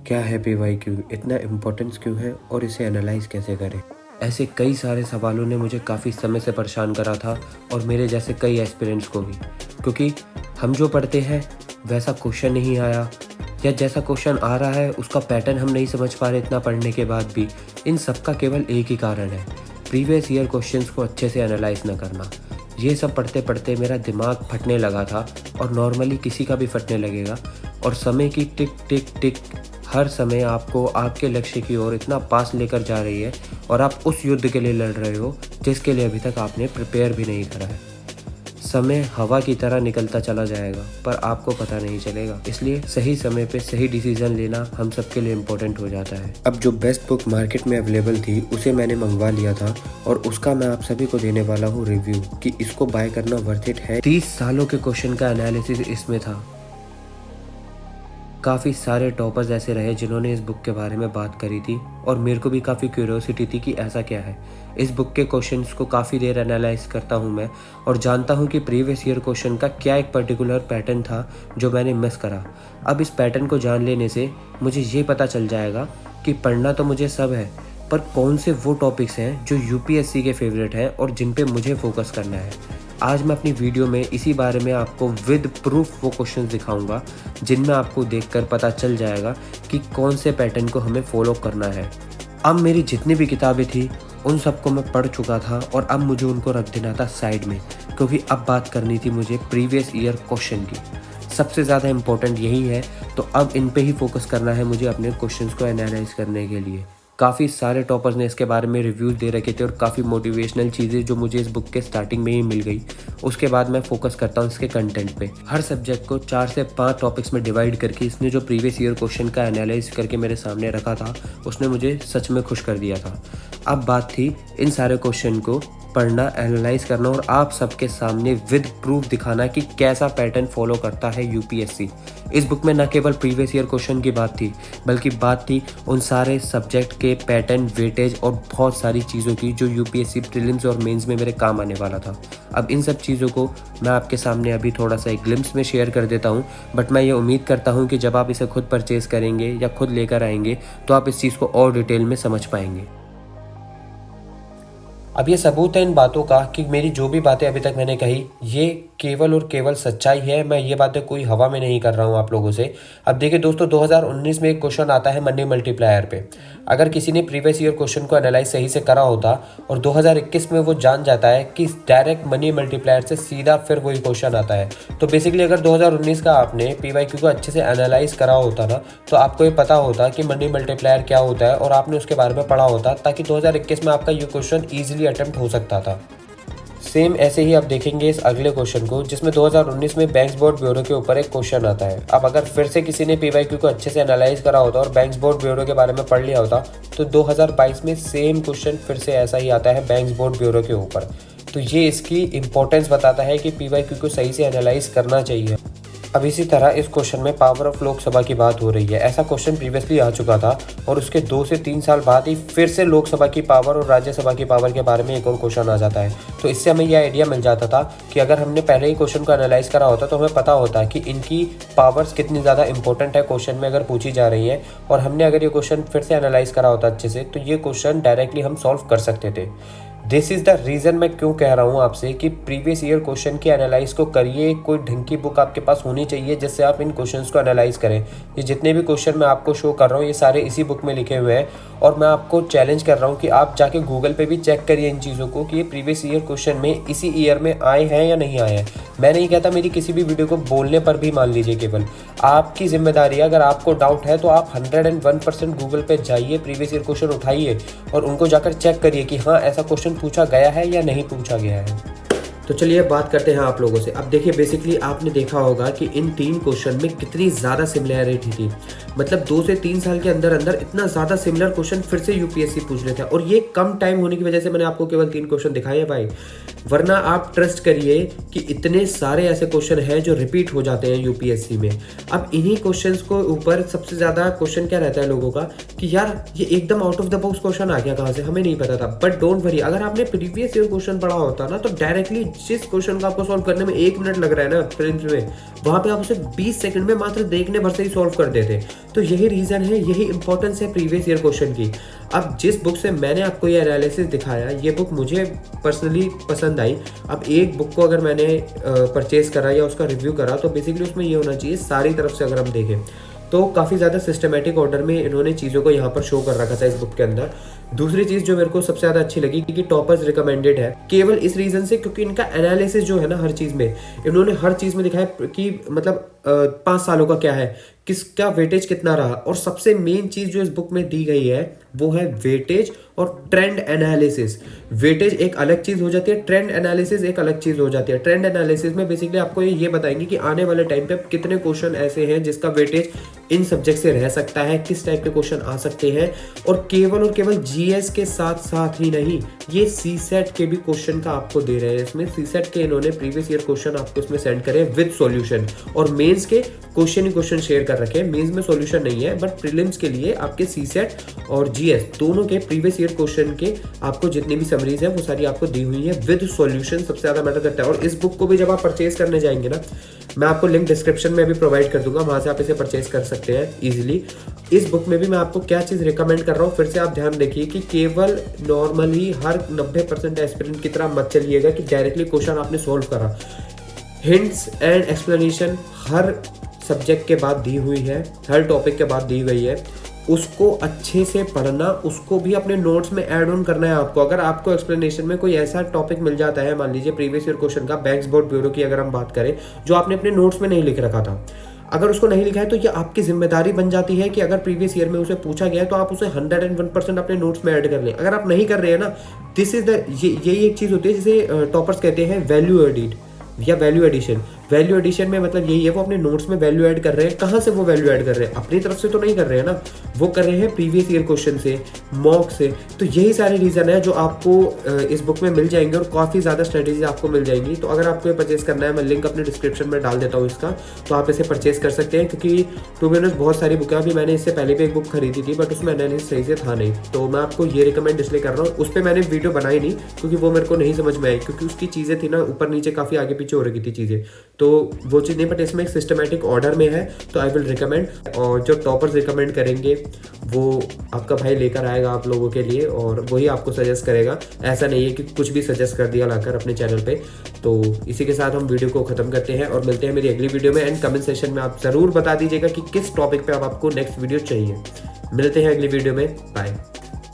क्या है PYQ, इतना इम्पोर्टेंस क्यों है और इसे एनालाइज कैसे करें? ऐसे कई सारे सवालों ने मुझे काफ़ी समय से परेशान करा था और मेरे जैसे कई एस्पिरेंट्स को भी, क्योंकि हम जो पढ़ते हैं वैसा क्वेश्चन नहीं आया या जैसा क्वेश्चन आ रहा है उसका पैटर्न हम नहीं समझ पा रहे इतना पढ़ने के बाद भी। इन सब का केवल एक ही कारण है, प्रीवियस ईयर क्वेश्चंस को अच्छे से एनालाइज ना करना। ये सब पढ़ते पढ़ते मेरा दिमाग फटने लगा था और नॉर्मली किसी का भी फटने लगेगा। और समय की टिक टिक टिक हर समय आपको आपके लक्ष्य की ओर इतना पास लेकर जा रही है और आप उस युद्ध के लिए लड़ रहे हो जिसके लिए अभी तक आपने प्रिपेयर भी नहीं करा है। समय हवा की तरह निकलता चला जाएगा पर आपको पता नहीं चलेगा, इसलिए सही समय पे सही डिसीजन लेना हम सबके लिए इम्पोर्टेंट हो जाता है। अब जो बेस्ट बुक मार्केट में अवेलेबल थी उसे मैंने मंगवा लिया था और उसका मैं आप सभी को देने वाला हूँ रिव्यू कि इसको बाय करना वर्थ इट है। 30 सालों के क्वेश्चन का एनालिसिस इसमें था। काफ़ी सारे टॉपर्स ऐसे रहे जिन्होंने इस बुक के बारे में बात करी थी और मेरे को भी काफ़ी क्यूरियोसिटी थी कि ऐसा क्या है। इस बुक के क्वेश्चंस को काफ़ी देर एनालाइज करता हूँ मैं और जानता हूँ कि प्रीवियस ईयर क्वेश्चन का क्या एक पर्टिकुलर पैटर्न था जो मैंने मिस करा। अब इस पैटर्न को जान लेने से मुझे ये पता चल जाएगा कि पढ़ना तो मुझे सब है, पर कौन से वो टॉपिक्स हैं जो UPSC के फेवरेट हैं और जिन पे मुझे फोकस करना है। आज मैं अपनी वीडियो में इसी बारे में आपको विद प्रूफ वो क्वेश्चन दिखाऊंगा जिनमें आपको देखकर पता चल जाएगा कि कौन से पैटर्न को हमें फॉलो करना है। अब मेरी जितनी भी किताबें थी उन सबको मैं पढ़ चुका था और अब मुझे उनको रख देना था साइड में, क्योंकि अब बात करनी थी मुझे प्रीवियस ईयर क्वेश्चन की। सबसे ज़्यादा इम्पोर्टेंट यही है, तो अब इन पे ही फोकस करना है मुझे अपने क्वेश्चंस को एनालाइज करने के लिए। काफ़ी सारे टॉपर्स ने इसके बारे में रिव्यूज़ दे रखे थे और काफ़ी मोटिवेशनल चीज़ें जो मुझे इस बुक के स्टार्टिंग में ही मिल गई। उसके बाद मैं फोकस करता हूँ इसके कंटेंट पे। हर सब्जेक्ट को 4 से 5 टॉपिक्स में डिवाइड करके इसने जो प्रीवियस ईयर क्वेश्चन का एनालाइज करके मेरे सामने रखा था उसने मुझे सच में खुश कर दिया था। अब बात थी इन सारे क्वेश्चन को पढ़ना, एनालाइज करना और आप सबके सामने विद प्रूफ दिखाना कि कैसा पैटर्न फॉलो करता है UPSC। इस बुक में न केवल प्रीवियस ईयर क्वेश्चन की बात थी बल्कि बात थी उन सारे सब्जेक्ट के पैटर्न, वेटेज और बहुत सारी चीज़ों की जो UPSC प्रीलिम्स और मेंस में मेरे काम आने वाला था। अब इन सब चीज़ों को मैं आपके सामने अभी थोड़ा सा एक ग्लिम्स में शेयर कर देता हूँ, बट मैं ये उम्मीद करता हूँ कि जब आप इसे खुद परचेज़ करेंगे या खुद लेकर आएंगे तो आप इस चीज़ को और डिटेल में समझ पाएंगे। अब ये सबूत है इन बातों का कि मेरी जो भी बातें अभी तक मैंने कही ये केवल और केवल सच्चाई है। मैं ये बातें कोई हवा में नहीं कर रहा हूँ आप लोगों से। अब देखिए दोस्तों, 2019 में एक क्वेश्चन आता है मनी मल्टीप्लायर पे। अगर किसी ने प्रीवियस ईयर क्वेश्चन को एनालाइज सही से करा होता और 2021 में वो जान जाता है कि डायरेक्ट मनी मल्टीप्लायर से सीधा फिर वही क्वेश्चन आता है, तो बेसिकली अगर 2019 का आपने PYQ को अच्छे से एनालाइज करा होता ना तो आपको ये पता होता कि मनी मल्टीप्लायर क्या होता है और आपने उसके बारे में पढ़ा होता, ताकि 2021 में आपका ये क्वेश्चन ईजिली अटेम्प्ट हो सकता था। सेम ऐसे ही आप देखेंगे इस अगले क्वेश्चन को, जिसमें 2019 में बैंक्स बोर्ड ब्यूरो के ऊपर एक क्वेश्चन आता है। अब अगर फिर से किसी ने PYQ को अच्छे से एनालाइज करा होता और बैंक्स बोर्ड ब्यूरो के बारे में पढ़ लिया होता तो 2022 में सेम क्वेश्चन फिर से ऐसा ही आता है बैंक्स बोर्ड ब्यूरो के ऊपर। तो ये इसकी इंपॉर्टेंस बताता है कि PYQ को सही से एनालाइज करना चाहिए। अब इसी तरह इस क्वेश्चन में पावर ऑफ लोकसभा की बात हो रही है। ऐसा क्वेश्चन प्रीवियसली आ चुका था और उसके 2 से 3 साल बाद ही फिर से लोकसभा की पावर और राज्यसभा की पावर के बारे में एक और क्वेश्चन आ जाता है। तो इससे हमें यह आइडिया मिल जाता था कि अगर हमने पहले ही क्वेश्चन को एनालाइज करा होता तो हमें पता होता कि इनकी पावर्स कितनी ज़्यादा इंपॉर्टेंट है क्वेश्चन में अगर पूछी जा रही है, और हमने अगर ये क्वेश्चन फिर से एनालाइज करा होता अच्छे से तो ये क्वेश्चन डायरेक्टली हम सॉल्व कर सकते थे। दिस इज़ द रीज़न मैं क्यों कह रहा हूँ आपसे कि प्रीवियस ईयर क्वेश्चन की एनालाइज को करिए। कोई ढंग की बुक आपके पास होनी चाहिए जिससे आप इन क्वेश्चंस को एनालाइज करें। ये जितने भी क्वेश्चन मैं आपको शो कर रहा हूँ ये सारे इसी बुक में लिखे हुए हैं और मैं आपको चैलेंज कर रहा हूँ कि आप जाके गूगल पे भी चेक करिए इन चीज़ों को कि ये प्रीवियस ईयर क्वेश्चन में इसी ईयर में आए हैं या नहीं आए हैं। मैं नहीं कहता मेरी किसी भी वीडियो को बोलने पर भी मान लीजिए, केवल आपकी जिम्मेदारी है। अगर आपको डाउट है तो आप 101% गूगल पे जाइए, प्रीवियस ईयर क्वेश्चन उठाइए और उनको जाकर चेक करिए कि हाँ ऐसा क्वेश्चन पूछा गया है या नहीं पूछा गया है। तो चलिए बात करते हैं आप लोगों से। अब देखिए बेसिकली आपने देखा होगा कि इन 3 क्वेश्चन में कितनी ज़्यादा सिमिलैरिटी थी। मतलब 2 से 3 साल के अंदर अंदर इतना ज़्यादा सिमिलर क्वेश्चन फिर से UPSC पूछ रहे थे और ये कम टाइम होने की वजह से मैंने आपको केवल 3 क्वेश्चन दिखाए हैं भाई। वरना आप ट्रस्ट करिए कि इतने सारे ऐसे क्वेश्चन हैं जो रिपीट हो जाते हैं यूपीएससी में। अब इन्हीं क्वेश्चंस को ऊपर सबसे ज़्यादा क्वेश्चन क्या रहता है लोगों का कि यार ये एकदम out of the box question आ गया कहाँ से, हमें नहीं पता था। बट डोंट वरी, अगर आपने प्रीवियस ईयर क्वेश्चन पढ़ा होता ना तो डायरेक्टली जिस क्वेश्चन का आपको सॉल्व करने में 1 मिनट लग रहा है ना प्रिलिम्स में, वहाँ पे आप उसे 20 सेकंड में मात्र देखने भर से ही सॉल्व कर देते। तो यही रीज़न है, यही इंपॉर्टेंस है प्रीवियस ईयर क्वेश्चन की। अब जिस बुक से मैंने आपको ये एनालिसिस दिखाया, ये बुक मुझे पर्सनली पसंद आई। अब एक बुक को अगर मैंने परचेज करा या उसका रिव्यू करा तो बेसिकली उसमें ये होना चाहिए सारी तरफ से अगर हम देखें तो काफ़ी ज़्यादा सिस्टमेटिक ऑर्डर में इन्होंने चीज़ों को यहाँ पर शो कर रखा था इस बुक के अंदर। दूसरी चीज़ जो मेरे को सबसे ज़्यादा अच्छी लगी कि टॉपर्स रिकमेंडेड है, केवल इस रीज़न से क्योंकि इनका एनालिसिस जो है ना हर चीज़ में, इन्होंने हर चीज़ में दिखाया कि मतलब 5 सालों का क्या है, किसका वेटेज कितना रहा। और सबसे मेन चीज़ जो इस बुक में दी गई है वो है वेटेज और ट्रेंड एनालिसिस। वेटेज एक अलग चीज़ हो जाती है, ट्रेंड एनालिसिस एक अलग चीज़ हो जाती है। ट्रेंड एनालिसिस में बेसिकली आपको ये बताएंगे कि आने वाले टाइम पे कितने क्वेश्चन ऐसे हैं जिसका वेटेज इन सब्जेक्ट से रह सकता है, किस टाइप के क्वेश्चन आ सकते हैं। और केवल जीएस के साथ साथ ही नहीं, ये सीसेट के भी क्वेश्चन का आपको दे रहे हैं। इसमें सीसेट के इन्होंने प्रीवियस ईयर क्वेश्चन आपको इसमें सेंड करे विद सॉल्यूशन, और मेंस के क्वेश्चन ही क्वेश्चन शेयर कर रखे हैं। मेंस में सॉल्यूशन नहीं है, बट प्रीलिम्स के लिए आपके सीसेट और जीएस दोनों के प्रीवियस ईयर क्वेश्चन के आपको जितनी भी समरीज है वो सारी आपको दी हुई है विद सॉल्यूशन। सबसे ज्यादा मैटर करता है। और इस बुक को भी जब आप परचेज करने जाएंगे ना, मैं आपको लिंक डिस्क्रिप्शन में भी प्रोवाइड कर दूंगा, वहां से आप इसे परचेज कर सकते हैं इजीली। इस बुक में भी मैं आपको क्या चीज रिकमेंड कर रहा हूँ, फिर से आप ध्यान देखिए कि केवल नॉर्मली हर 90% एस्पिरेंट की तरह मत चलिएगा कि डायरेक्टली क्वेश्चन आपने सॉल्व करा। Hints and explanation her subject के बाद दी हुई है, हर टॉपिक के बाद दी गई है, उसको अच्छे से पढ़ना, उसको भी अपने नोट्स में ऐड ऑन करना है आपको। अगर आपको एक्सप्लेनेशन में कोई ऐसा टॉपिक मिल जाता है, मान लीजिए प्रीवियस ईयर क्वेश्चन का बैंक्स बोर्ड ब्यूरो की अगर हम बात करें, जो आपने अपने नोट्स में नहीं लिख रखा था, अगर उसको नहीं लिखा है तो ये आपकी जिम्मेदारी बन जाती है कि अगर प्रीवियस ईयर में उसे पूछा गया है तो आप उसे 101% अपने नोट्स में ऐड कर लें। अगर आप नहीं कर रहे हैं ना, दिस इज द यही एक चीज़ होती है जिसे टॉपर्स कहते हैं वैल्यू एडिड या वैल्यू एडिशन। वैल्यू एडिशन में मतलब यही है, वो अपने नोट्स में वैल्यू ऐड कर रहे हैं। कहाँ से वो वैल्यू ऐड कर रहे हैं? अपनी तरफ से तो नहीं कर रहे हैं ना, वो कर रहे हैं प्रीवियस ईयर क्वेश्चन से, मॉक से। तो यही सारे रीज़न है जो आपको इस बुक में मिल जाएंगे और काफ़ी ज़्यादा स्ट्रेटेजी आपको मिल जाएंगी। तो अगर आपको ये परचेस करना है, मैं लिंक अपने डिस्क्रिप्शन में डाल देता हूँ इसका, तो आप इसे परचेस कर सकते हैं। क्योंकि टू बी ऑनेस्ट बहुत सारी बुकें, अभी मैंने इससे पहले भी एक बुक खरीदी थी बट उसमें एनालिसिस सही से था नहीं, तो मैं आपको ये रिकमेंड इसलिए कर रहा हूँ। उस पर मैंने वीडियो बनाई नहीं क्योंकि वो मेरे को नहीं समझ में आई, क्योंकि उसकी चीज़ें थी ना ऊपर नीचे काफ़ी आगे पीछे हो रही थी चीज़ें, तो वो चीज़ नहीं। बट इसमें एक सिस्टमैटिक ऑर्डर में है, तो आई विल रिकमेंड। और जो टॉपर्स रिकमेंड करेंगे वो आपका भाई लेकर आएगा आप लोगों के लिए, और वही आपको सजेस्ट करेगा। ऐसा नहीं है कि कुछ भी सजेस्ट कर दिया लाकर अपने चैनल पे। तो इसी के साथ हम वीडियो को खत्म करते हैं और मिलते हैं मेरी अगली वीडियो में। एंड कमेंट सेक्शन में आप ज़रूर बता दीजिएगा कि किस टॉपिक पे अब आपको नेक्स्ट वीडियो चाहिए। मिलते हैं अगली वीडियो में, बाय।